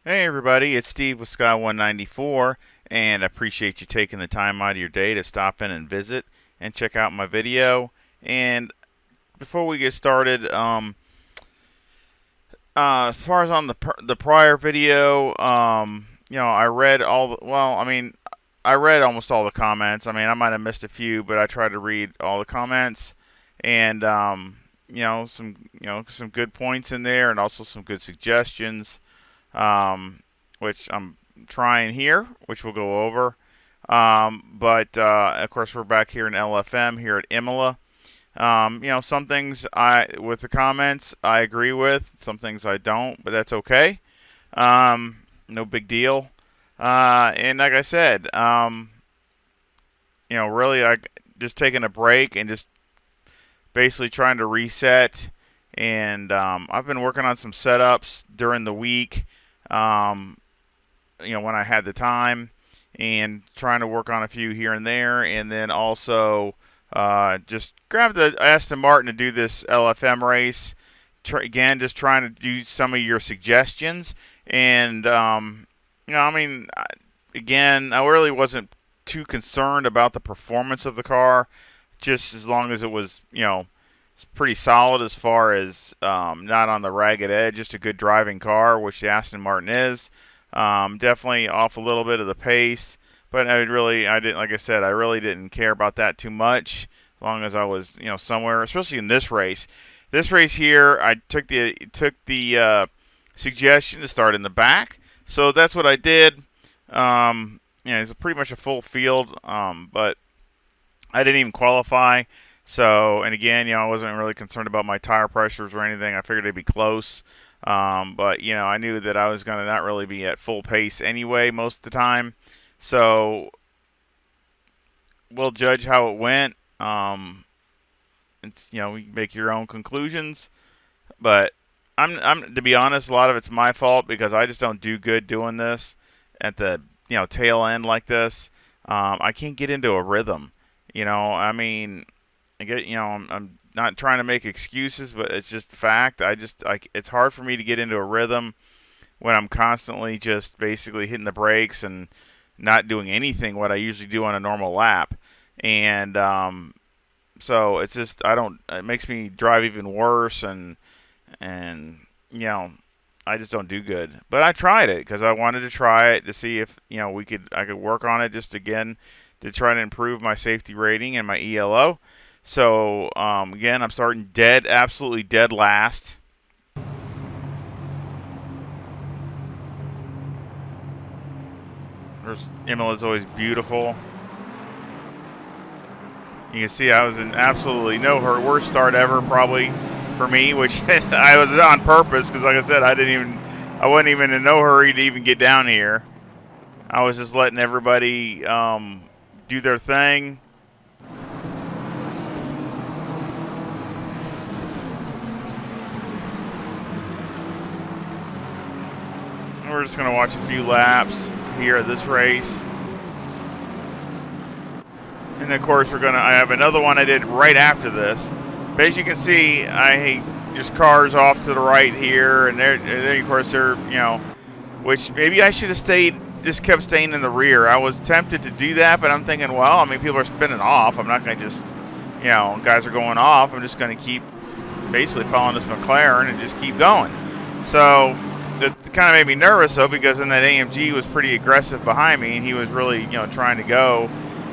Hey everybody, it's Steve with Sky194, and I appreciate you taking the time out of your day to stop in and visit and check out my video. And before we get started, as far as on the prior video, I read I read almost all the comments. I mean, I might have missed a few, but I tried to read all the comments, and some good points in there, and also some good suggestions. Which I'm trying here, which we'll go over. But of course, we're back here in LFM here at IMOLA. Some things with the comments I agree with, some things I don't, but that's okay. No big deal. And like I said, really, I just taking a break and just basically trying to reset. And I've been working on some setups during the week. When I had the time, and trying to work on a few here and there, and then also just grab the Aston Martin to do this LFM race. Again, just trying to do some of your suggestions, and again, I really wasn't too concerned about the performance of the car, just as long as it was, it's pretty solid as far as not on the ragged edge, just a good driving car, which the Aston Martin is. Definitely off a little bit of the pace, but I didn't, like I said, I really didn't care about that too much, as long as I was, somewhere, especially in this race. This race here, I took the suggestion to start in the back, so that's what I did. It's pretty much a full field, but I didn't even qualify. So, and again, I wasn't really concerned about my tire pressures or anything. I figured they'd be close. But, I knew that I was going to not really be at full pace anyway most of the time. So, we'll judge how it went. You make your own conclusions. But I'm to be honest, a lot of it's my fault because I just don't do good doing this at the, tail end like this. I can't get into a rhythm. I'm not trying to make excuses, but it's just fact. It's hard for me to get into a rhythm when I'm constantly just basically hitting the brakes and not doing anything what I usually do on a normal lap. And so it's just it makes me drive even worse, and I just don't do good. But I tried it because I wanted to try it to see if I could work on it just again to try to improve my safety rating and my ELO. So, again, I'm starting absolutely dead last. Imola's always beautiful. You can see I was in absolutely no hurry. Worst start ever, probably, for me, which I was on purpose because, like I said, I wasn't even in no hurry to even get down here. I was just letting everybody do their thing. We're just going to watch a few laps here at this race. And of course, I have another one I did right after this. But as you can see, there's cars off to the right here. And there of course, which maybe I should have just kept staying in the rear. I was tempted to do that, but I'm thinking, well, people are spinning off. I'm not going to just, guys are going off. I'm just going to keep basically following this McLaren and just keep going. So that kind of made me nervous, though, because then that AMG was pretty aggressive behind me, and he was really, trying to go.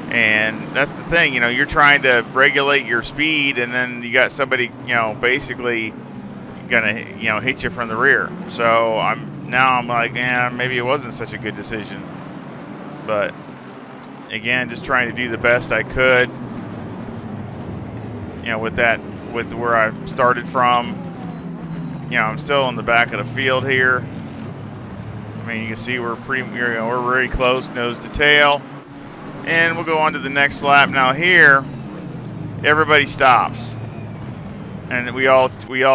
And that's the thing, you're trying to regulate your speed, and then you got somebody, basically gonna, hit you from the rear. So I'm like, maybe it wasn't such a good decision. But again, just trying to do the best I could, with where I started from. I'm still in the back of the field here. You can see we're very close, nose to tail. And we'll go on to the next lap. Now here, everybody stops. And we all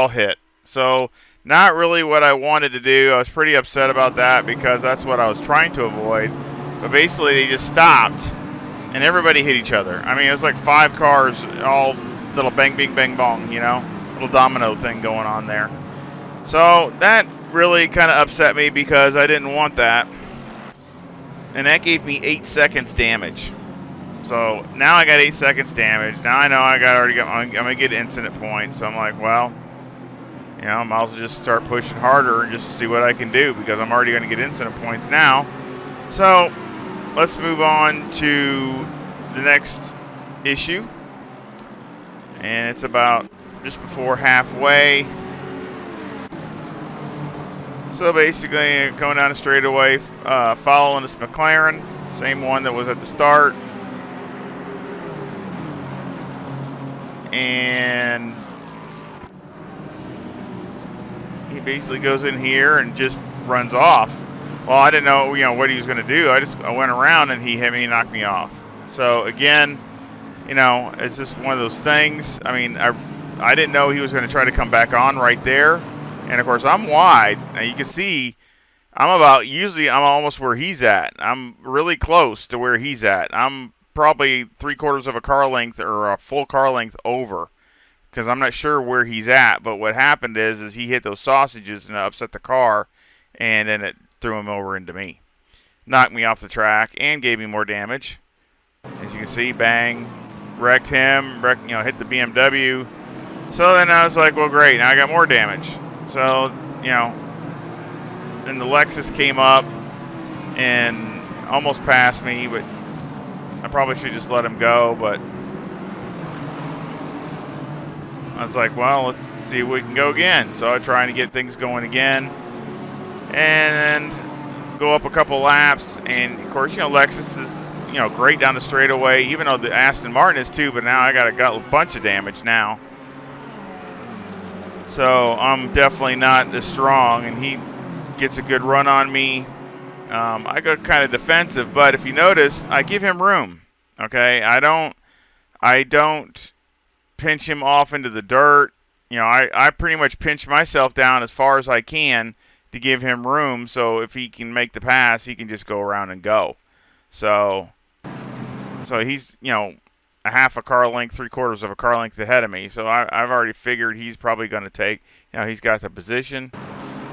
hit. So not really what I wanted to do. I was pretty upset about that because that's what I was trying to avoid. But basically they just stopped and everybody hit each other. It was like 5 cars, all little bang, bing, bang, bong, little domino thing going on there. So that really kind of upset me because I didn't want that. And that gave me 8 seconds damage. So now I got 8 seconds damage. Now I know I'm going to get incident points. So I'm like, well, you know, I might as well just start pushing harder and just see what I can do because I'm already going to get incident points now. So let's move on to the next issue. And it's about just before halfway. So basically, coming down the straightaway, following this McLaren, same one that was at the start. And he basically goes in here and just runs off. Well, I didn't know, what he was going to do. I went around and he hit me and knocked me off. So again, it's just one of those things. I mean, I didn't know he was going to try to come back on right there. And, of course, I'm wide. Now, you can see I'm almost where he's at. I'm really close to where he's at. I'm probably 3/4 of a car length or a full car length over because I'm not sure where he's at. But what happened is he hit those sausages and it upset the car, and then it threw him over into me. Knocked me off the track and gave me more damage. As you can see, bang, wrecked him, hit the BMW. So then I was like, well, great, now I got more damage. So, then the Lexus came up and almost passed me, but I probably should just let him go. But I was like, well, let's see if we can go again. So I'm trying to get things going again and go up a couple laps. And, of course, Lexus is, great down the straightaway, even though the Aston Martin is too, but now I got a bunch of damage now. So I'm definitely not as strong, and he gets a good run on me. I go kind of defensive, but if you notice, I give him room. Okay, I don't pinch him off into the dirt. I pretty much pinch myself down as far as I can to give him room. So if he can make the pass, he can just go around and go. So he's a half a car length, 3/4 of a car length ahead of me. So I've already figured he's probably going to take, he's got the position.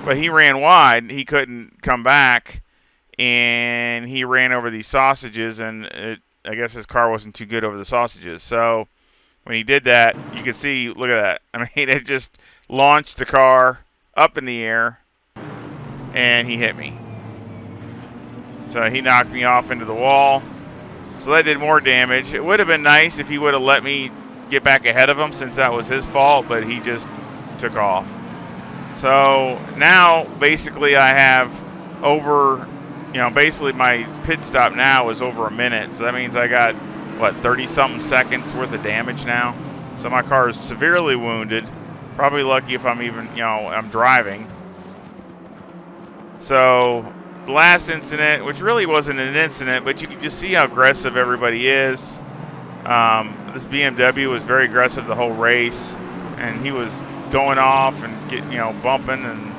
But he ran wide. He couldn't come back. And he ran over these sausages. And I guess his car wasn't too good over the sausages. So when he did that, you can see, look at that. I mean, it just launched the car up in the air. And he hit me. So he knocked me off into the wall. So that did more damage. It would have been nice if he would have let me get back ahead of him since that was his fault, but he just took off. So now basically I have over, basically my pit stop now is over a minute. So that means I got, 30-something seconds worth of damage now. So my car is severely wounded. Probably lucky if I'm even, I'm driving. So the last incident, which really wasn't an incident, but you can just see how aggressive everybody is. This BMW was very aggressive the whole race, and he was going off and bumping,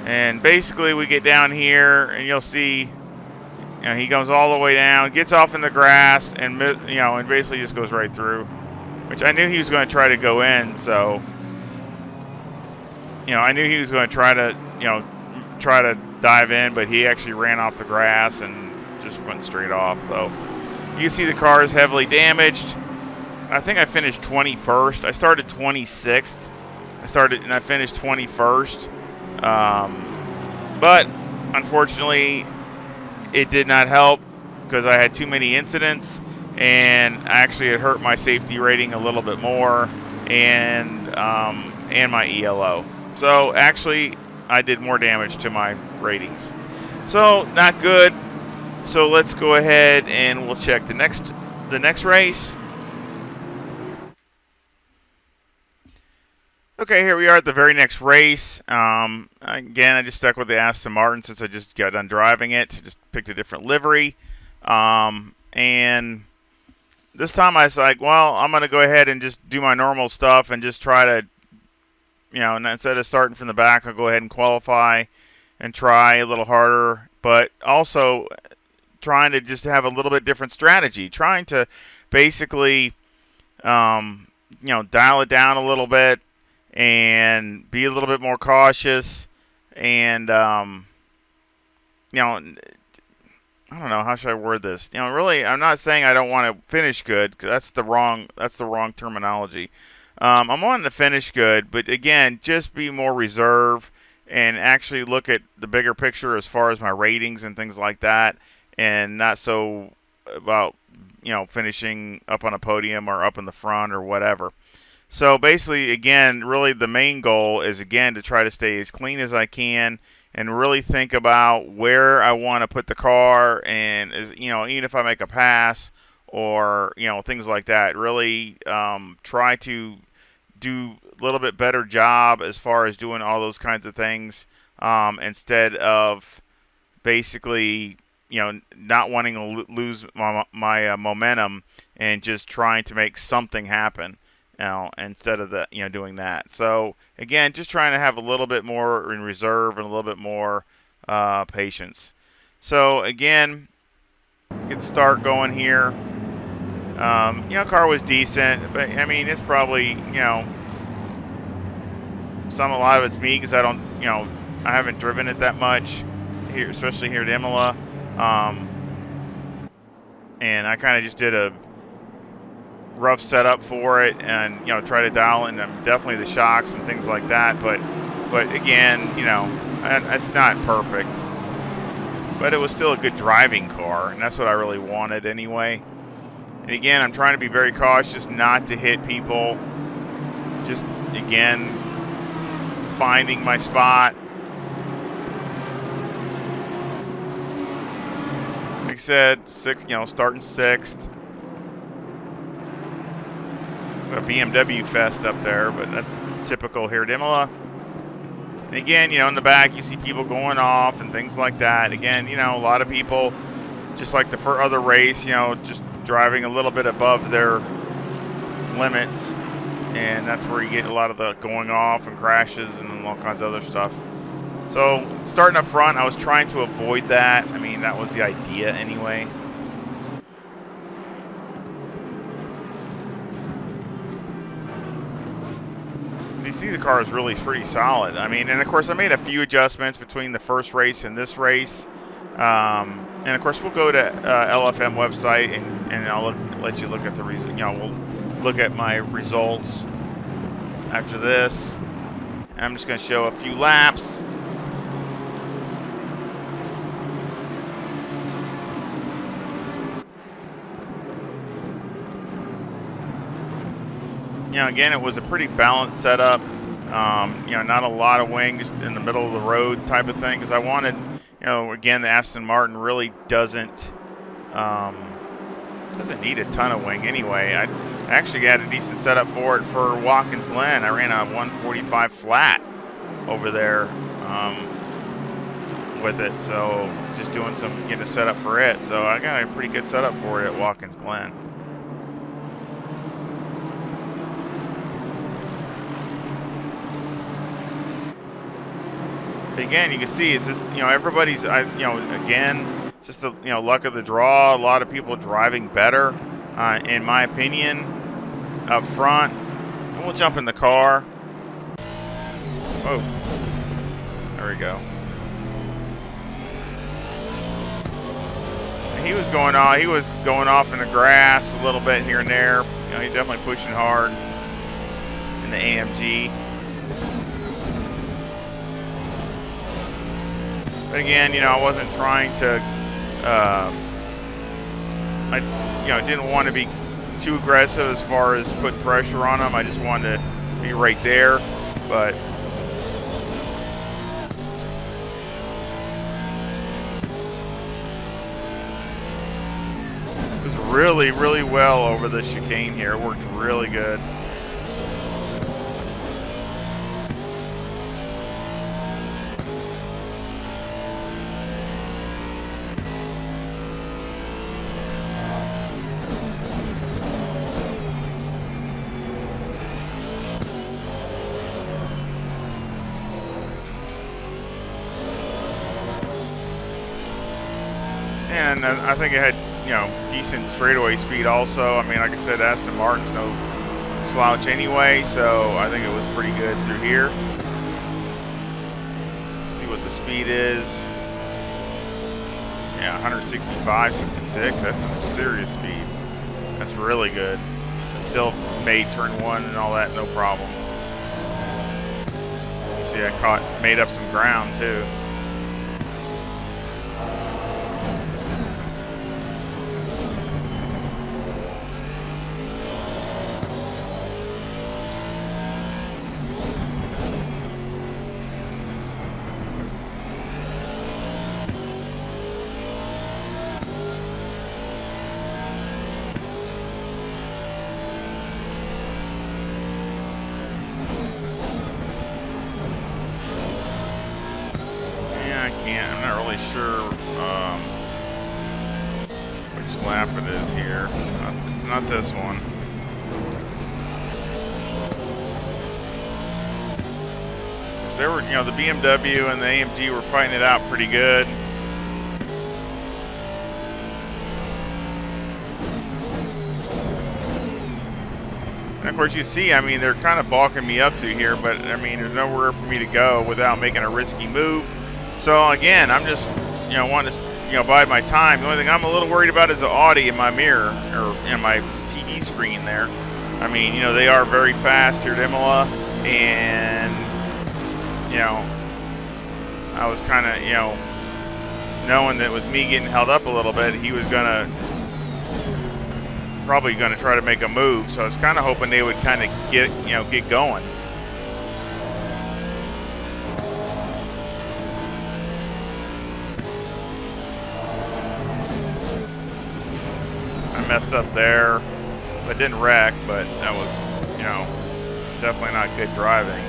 and basically we get down here, and you'll see, he goes all the way down, gets off in the grass, and and basically just goes right through. Which I knew he was going to try to go in, so I knew he was going to try to dive in, but he actually ran off the grass and just went straight off. So you can see the car is heavily damaged. I think I finished 21st. I started 26th. I finished 21st. But unfortunately, it did not help because I had too many incidents, and actually it hurt my safety rating a little bit more, and my ELO. So actually, I did more damage to my ratings. So not good. So let's go ahead and we'll check the next race. Okay, here we are at the very next race. Again, I just stuck with the Aston Martin since I just got done driving it. Just picked a different livery. And this time I was like, well, I'm going to go ahead and just do my normal stuff and just try to, and instead of starting from the back, I'll go ahead and qualify and try a little harder. But also trying to just have a little bit different strategy. Trying to basically, dial it down a little bit and be a little bit more cautious And you know, I don't know, how should I word this. You know, really, I'm not saying I don't want to finish good, 'cause that's the wrong terminology. I'm wanting to finish good, but again, just be more reserved and actually look at the bigger picture as far as my ratings and things like that, and not so about, finishing up on a podium or up in the front or whatever. So basically, again, really the main goal is, again, to try to stay as clean as I can and really think about where I want to put the car, and even if I make a pass or things like that, really try to do a little bit better job as far as doing all those kinds of things, instead of basically not wanting to lose my momentum and just trying to make something happen, instead of doing that. So again, just trying to have a little bit more in reserve and a little bit more patience. So again, get the start going here. Car was decent, but I mean, it's probably a lot of it's me because I haven't driven it that much here, especially here at IMOLA, and I kind of just did a rough setup for it, and try to dial in definitely the shocks and things like that. But again, it's not perfect, but it was still a good driving car, and that's what I really wanted anyway. And again, I'm trying to be very cautious not to hit people. Just again, finding my spot. Like I said, starting sixth. A BMW fest up there, but that's typical here at Imola. And again, in the back you see people going off and things like that. Again, a lot of people, just like the other race, just driving a little bit above their limits, and that's where you get a lot of the going off and crashes and all kinds of other stuff. So starting up front, I was trying to avoid that. I mean, that was the idea anyway. You see the car is really pretty solid. I mean, and of course I made a few adjustments between the first race and this race. And of course we'll go to LFM website and I'll let you look at the reason. We'll look at my results after this. I'm just going to show a few laps. Again, it was a pretty balanced setup. Not a lot of wing, just in the middle of the road type of thing. Because I wanted, again, the Aston Martin really doesn't need a ton of wing anyway. I actually had a decent setup for it for Watkins Glen. I ran a 145 flat over there with it. So just getting a setup for it. So I got a pretty good setup for it at Watkins Glen. Again, you can see it's just everybody's again, just the luck of the draw. A lot of people driving better, in my opinion, up front. And we'll jump in the car. Oh, there we go. And he was going off in the grass a little bit here and there. He's definitely pushing hard in the AMG. But again, I wasn't trying to, I didn't want to be too aggressive as far as put pressure on him. I just wanted to be right there, but it was really, really well over the chicane here. It worked really good. And I think it had, decent straightaway speed also. I mean, like I said, Aston Martin's no slouch anyway, so I think it was pretty good through here. Let's see the speed is. Yeah, 165, 66. That's some serious speed. That's really good. Still made turn one and all that, no problem. You see, I made up some ground too. I'm not really sure which lap it is here. It's not this one. There were, the BMW and the AMG were fighting it out pretty good. And of course, you see, I mean, they're kind of balking me up through here, but I mean, there's nowhere for me to go without making a risky move. So again, I'm just, wanting to, bide my time. The only thing I'm a little worried about is the Audi in my mirror, or in my TV screen there. I mean, they are very fast here at IMOLA, and, I was kind of, knowing that with me getting held up a little bit, he was probably going to try to make a move. So I was kind of hoping they would kind of get going. Messed up there, but didn't wreck, but that was, definitely not good driving.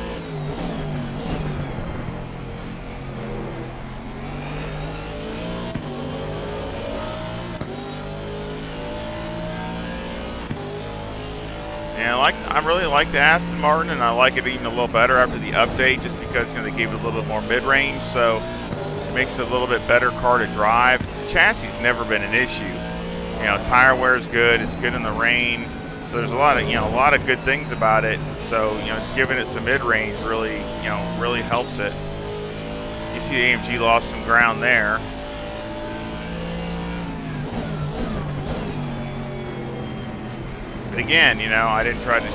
And I really like the Aston Martin, and I like it even a little better after the update, just because they gave it a little bit more mid-range, so it makes it a little bit better car to drive. Chassis has never been an issue. Tire wear is good. It's good in the rain. So there's a lot of good things about it. So, giving it some mid-range really, really helps it. You see the AMG lost some ground there. But again, I didn't try to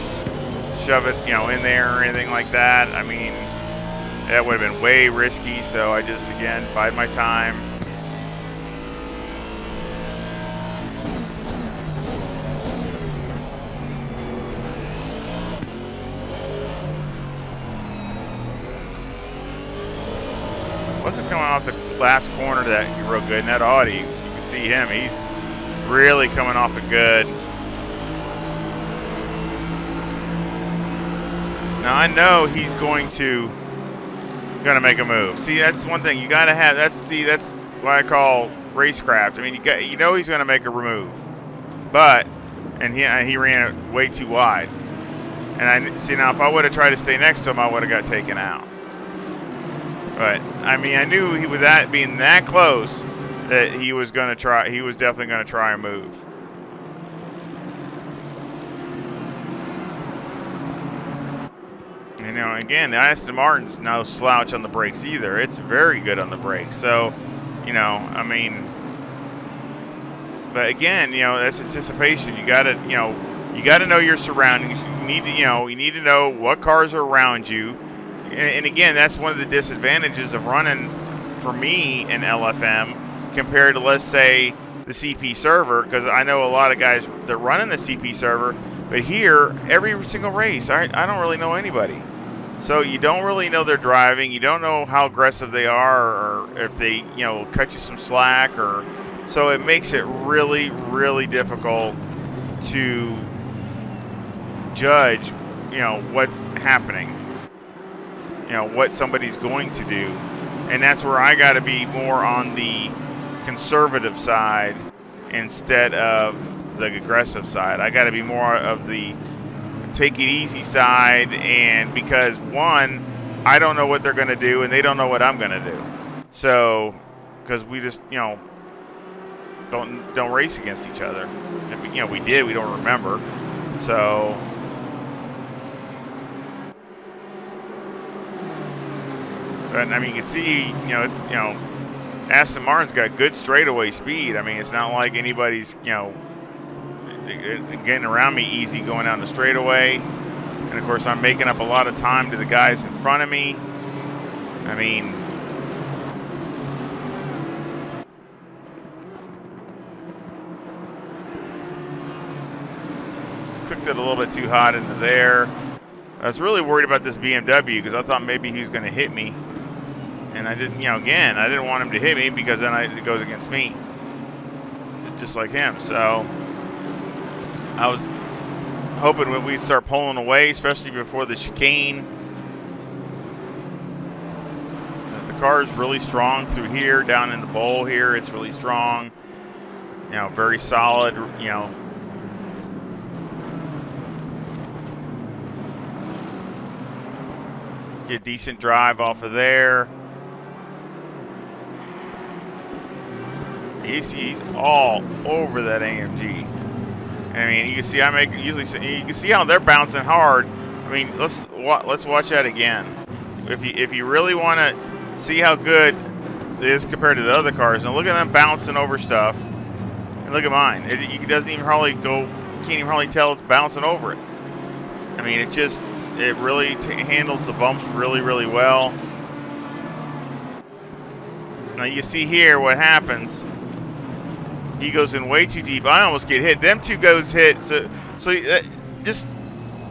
shove it, in there or anything like that. I mean, that would have been way risky. So I just, again, bide my time. Wasn't coming off the last corner that real good. And that Audi, you can see him. He's really coming off it good. Now I know he's going to make a move. See, that's one thing you got to have. That's what I call racecraft. I mean, he's going to make a move, and he ran it way too wide. And I see now if I would have tried to stay next to him, I would have got taken out. But I mean, I knew he with that being that close that he was going to try. He was definitely going to try a move. Again, the Aston Martin's no slouch on the brakes either. It's very good on the brakes. So, I mean, but again, that's anticipation. You got to know your surroundings. You need to know what cars are around you. And again, that's one of the disadvantages of running, for me, an LFM compared to, let's say, the CP server, because I know a lot of guys that run in the CP server, but here, every single race, I don't really know anybody. So you don't really know their driving. You don't know how aggressive they are, or if they, cut you some slack, or so it makes it really, really difficult to judge, what's happening. What somebody's going to do. And that's where I got to be more on the conservative side instead of the aggressive side. I got to be more of the take it easy side, and because one, I don't know what they're going to do, and they don't know what I'm going to do. So, because we just, don't race against each other. If we did, we don't remember. So, But I mean, you can see, it's Aston Martin's got good straightaway speed. I mean, it's not like anybody's getting around me easy going down the straightaway. And of course, I'm making up a lot of time to the guys in front of me. I mean, cooked it a little bit too hot into there. I was really worried about this BMW because I thought maybe he was going to hit me. And I didn't, again, I didn't want him to hit me because then it goes against me. Just like him. So I was hoping when we start pulling away, especially before the chicane. The car is really strong through here, down in the bowl here. It's really strong. Very solid, Get a decent drive off of there. He's all over that AMG. I mean, you can see you can see how they're bouncing hard. I mean, let's watch that again. If you really want to see how good it is compared to the other cars, and look at them bouncing over stuff, and look at mine. It doesn't even hardly go. You can't even hardly tell it's bouncing over it. I mean, it really handles the bumps really, really well. Now you see here what happens. He goes in way too deep. I almost get hit. Them two goes hit. So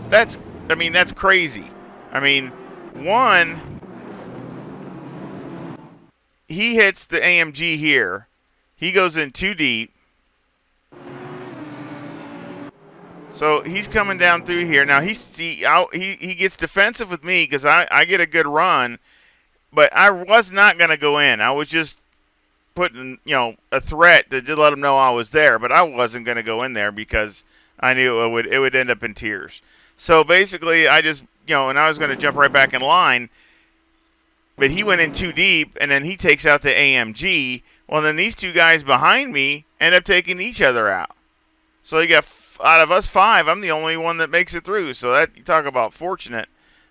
that's crazy. I mean, one, he hits the AMG here. He goes in too deep. So he's coming down through here. Now he gets defensive with me because I get a good run, but I was not going to go in. I was just putting, a threat to let him know I was there, but I wasn't going to go in there because I knew it would end up in tears. So basically, I just, and I was going to jump right back in line, but he went in too deep, and then he takes out the AMG. Well, then these two guys behind me end up taking each other out. So you got, out of us 5, I'm the only one that makes it through. So that, you talk about fortunate.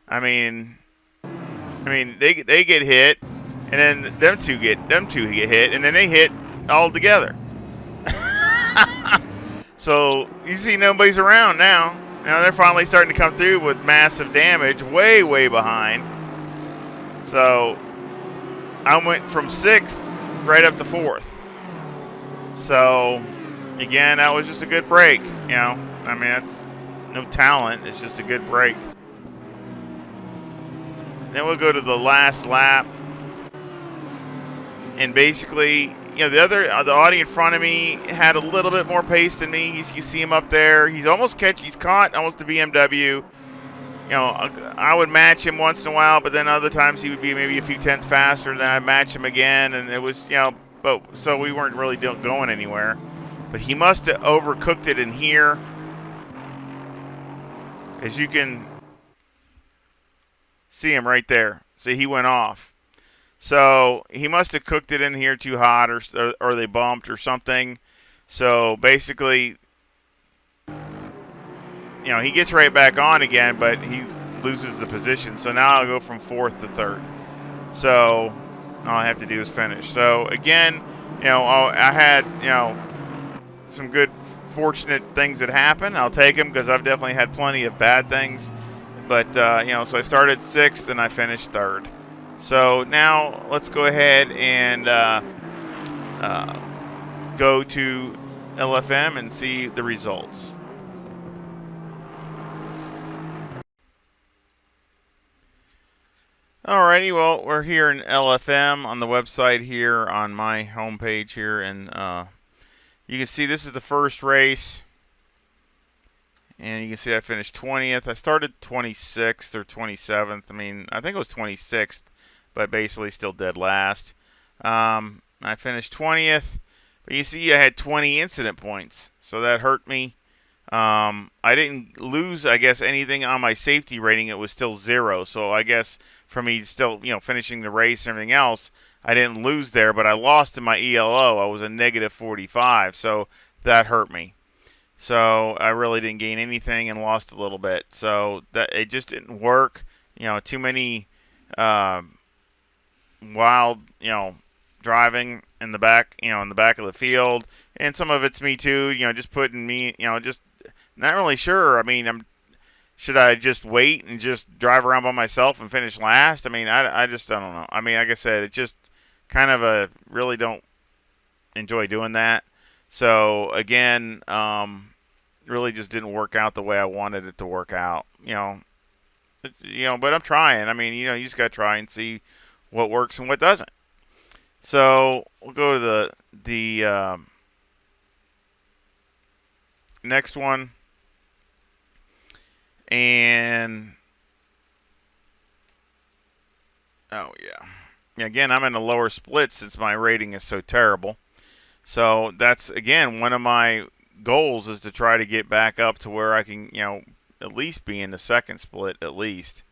I mean, they get hit. And then them two get hit, and then they hit all together. So you see nobody's around now. Now they're finally starting to come through with massive damage, way, way behind. So I went from 6th right up to 4th. So again, that was just a good break. I mean, that's no talent. It's just a good break. Then we'll go to the last lap. And basically, the Audi in front of me had a little bit more pace than me. You see him up there. He's caught almost the BMW. I would match him once in a while, but then other times he would be maybe a few tenths faster, and then I'd match him again. And it was, so we weren't really going anywhere. But he must have overcooked it in here. As you can see him right there. See, he went off. So he must have cooked it in here too hot, or they bumped or something. So basically, he gets right back on again, but he loses the position. So now I'll go from 4th to 3rd. So all I have to do is finish. So again, I had, some good fortunate things that happened. I'll take them because I've definitely had plenty of bad things. But, so I started 6th and I finished 3rd. So now let's go ahead and go to LFM and see the results. Alrighty, well, we're here in LFM on the website here on my homepage here, and you can see this is the first race. And you can see I finished 20th. I started 26th or 27th. I mean, I think it was 26th. But basically still dead last. I finished 20th, but you see I had 20 incident points, so that hurt me. I didn't lose, I guess, anything on my safety rating. It was still 0, so I guess for me still, finishing the race and everything else, I didn't lose there, but I lost in my ELO. I was a negative 45, so that hurt me. So I really didn't gain anything and lost a little bit. So that it just didn't work. Too many wild, driving in the back, in the back of the field, and some of it's me too. Just putting me, just not really sure. I mean, should I just wait and just drive around by myself and finish last? I mean, I just I don't know. I mean, like I said, it just kind of a really don't enjoy doing that. So again, really just didn't work out the way I wanted it to work out. But I'm trying. I mean, you just got to try and see what works and what doesn't. So we'll go to the next one, and oh yeah, again I'm in a lower split since my rating is so terrible. So that's again one of my goals is to try to get back up to where I can at least be in the second split at least.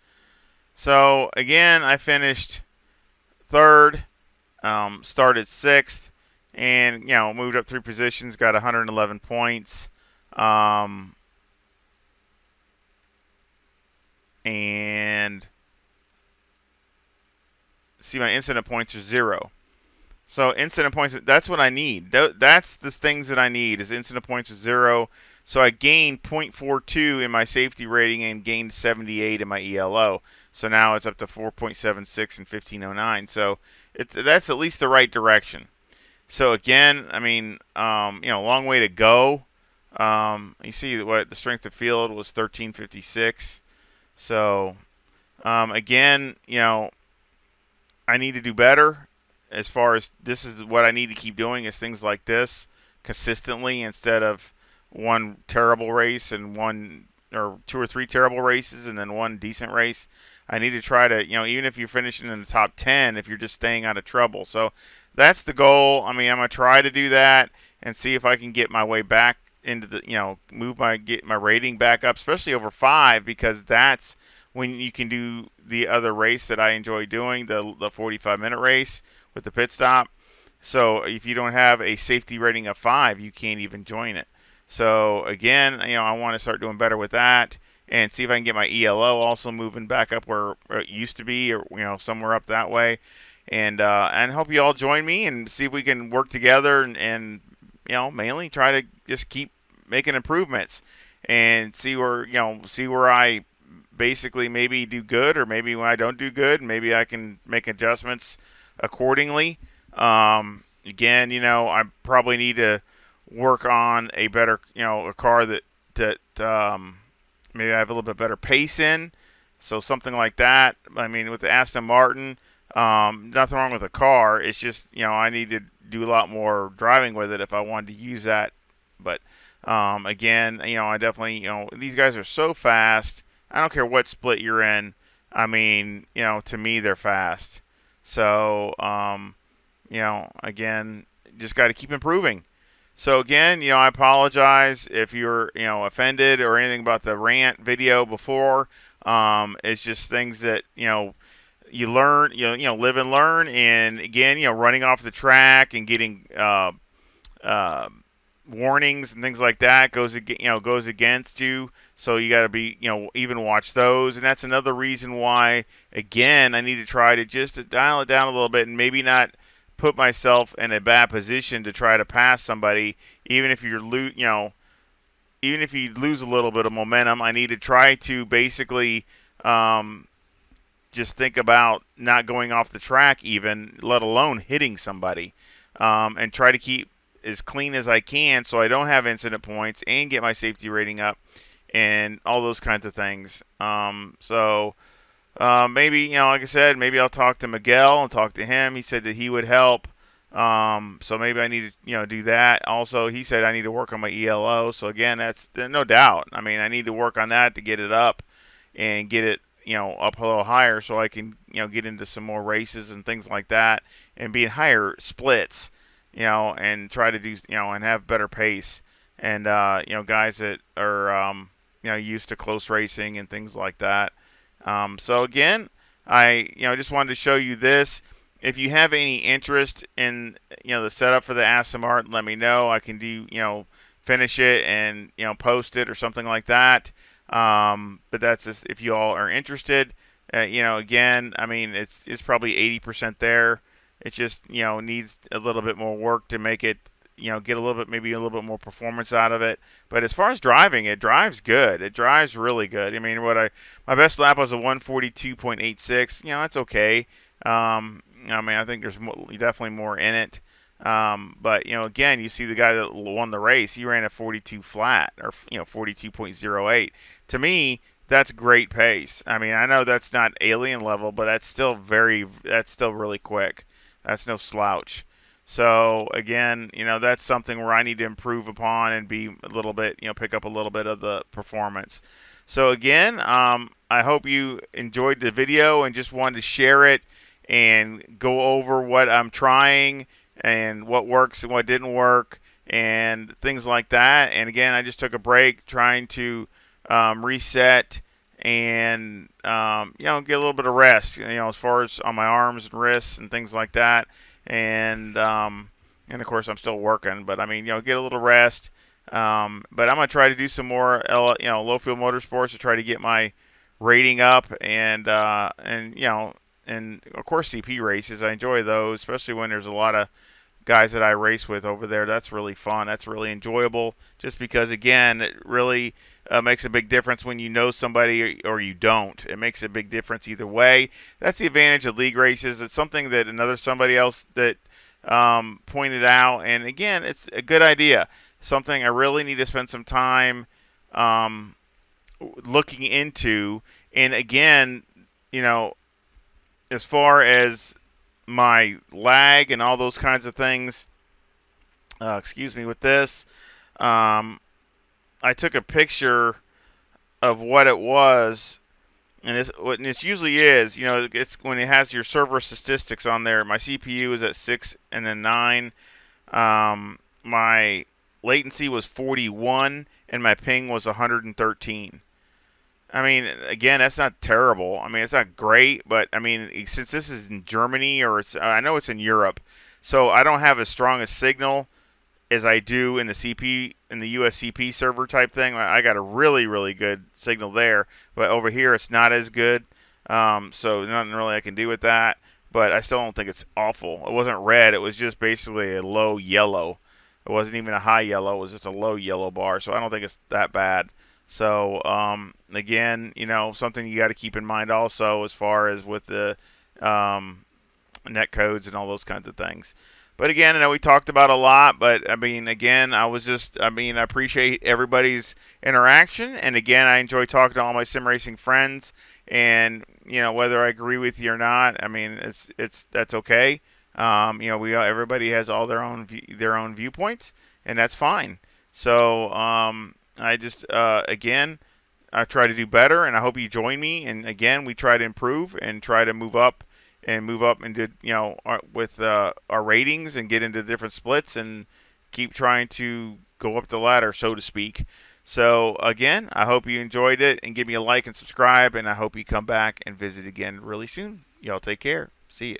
So again, I finished third, started sixth, and moved up 3 positions, got 111 points, and see my incident points are 0. So incident points, that's what I need. That's the things that I need is incident points are 0. So I gained 0.42 in my safety rating and gained 78 in my ELO. So now it's up to 4.76 and 1509. So that's at least the right direction. So again, I mean, long way to go. You see what the strength of field was 1356. So again, I need to do better as far as this is what I need to keep doing is things like this consistently instead of one terrible race and one or 2 or 3 terrible races and then one decent race. I need to try to, even if you're finishing in the top 10, if you're just staying out of trouble. So that's the goal. I mean, I'm going to try to do that and see if I can get my way back into the, get my rating back up, especially over 5, because that's when you can do the other race that I enjoy doing, the 45-minute race with the pit stop. So if you don't have a safety rating of 5, you can't even join it. So again, I want to start doing better with that and see if I can get my ELO also moving back up where it used to be, or somewhere up that way. And hope you all join me and see if we can work together and mainly try to just keep making improvements and see where I basically maybe do good, or maybe when I don't do good, maybe I can make adjustments accordingly. Again, I probably need to work on a better, a car that maybe I have a little bit better pace in. So something like that. I mean, with the Aston Martin, nothing wrong with the car. It's just, I need to do a lot more driving with it if I wanted to use that. But again, I definitely, these guys are so fast. I don't care what split you're in. I mean, to me, they're fast. So, again, just got to keep improving. So again, I apologize if you're, offended or anything about the rant video before. It's just things that, you learn, live and learn. And again, running off the track and getting warnings and things like that goes against you. So you got to be, even watch those. And that's another reason why, again, I need to try to just dial it down a little bit and maybe not put myself in a bad position to try to pass somebody, even if you lose a little bit of momentum. I need to try to basically just think about not going off the track, even let alone hitting somebody, and try to keep as clean as I can so I don't have incident points and get my safety rating up and all those kinds of things. Maybe, like I said, maybe I'll talk to Miguel and talk to him. He said that he would help. So maybe I need to, do that. Also, he said I need to work on my ELO. So again, that's no doubt. I mean, I need to work on that to get it up and get it, up a little higher so I can, get into some more races and things like that and be in higher splits, and try to do, and have better pace. And, guys that are, used to close racing and things like that. So again, I just wanted to show you this. If you have any interest in the setup for the Aston Martin, let me know. I can do finish it and post it or something like that. But that's just if you all are interested. Again, I mean, it's probably 80% there. It just needs a little bit more work to make it get a little bit, maybe a little bit more performance out of it. But as far as driving, it drives good. It drives really good. I mean, my best lap was a 142.86. That's okay. I mean, I think there's definitely more in it. But again, you see the guy that won the race. He ran a 42 flat, or 42.08. To me, that's great pace. I mean, I know that's not alien level, but that's still really quick. That's no slouch. So again, that's something where I need to improve upon and be a little bit, pick up a little bit of the performance. So again, I hope you enjoyed the video and just wanted to share it and go over what I'm trying and what works and what didn't work and things like that. And again, I just took a break trying to reset and get a little bit of rest. As far as on my arms and wrists and things like that. And of course I'm still working, but I mean, get a little rest. But I'm gonna try to do some more, low field motorsports to try to get my rating up, and of course CP races. I enjoy those, especially when there's a lot of guys that I race with over there. That's really fun. That's really enjoyable. Just because, again, it really makes a big difference when you know somebody or you don't. It makes a big difference either way. That's the advantage of league races. It's something that somebody else that pointed out, and again, it's a good idea. Something I really need to spend some time looking into. And again, as far as my lag and all those kinds of things, excuse me, with this, I took a picture of what it was, and this usually is, it's when it has your server statistics on there. My CPU is at 6 and then 9. My latency was 41, and my ping was 113. I mean, again, that's not terrible. I mean, it's not great, but I mean, since this is in Germany, or I know it's in Europe, so I don't have as strong a signal as I do in the US CP server type thing. I got a really, really good signal there, but over here it's not as good. So nothing really I can do with that. But I still don't think it's awful. It wasn't red. It was just basically a low yellow. It wasn't even a high yellow. It was just a low yellow bar. So I don't think it's that bad. So again, something you got to keep in mind also as far as with the net codes and all those kinds of things. But again, I know we talked about a lot, but I mean, again, I appreciate everybody's interaction. And again, I enjoy talking to all my sim racing friends. And, whether I agree with you or not, I mean, that's okay. Everybody has all their own viewpoints, and that's fine. So, I just, again, I try to do better, and I hope you join me. And again, we try to improve and try to move up into, with our ratings and get into different splits and keep trying to go up the ladder, so to speak. So again, I hope you enjoyed it, and give me a like and subscribe, and I hope you come back and visit again really soon. Y'all take care. See ya.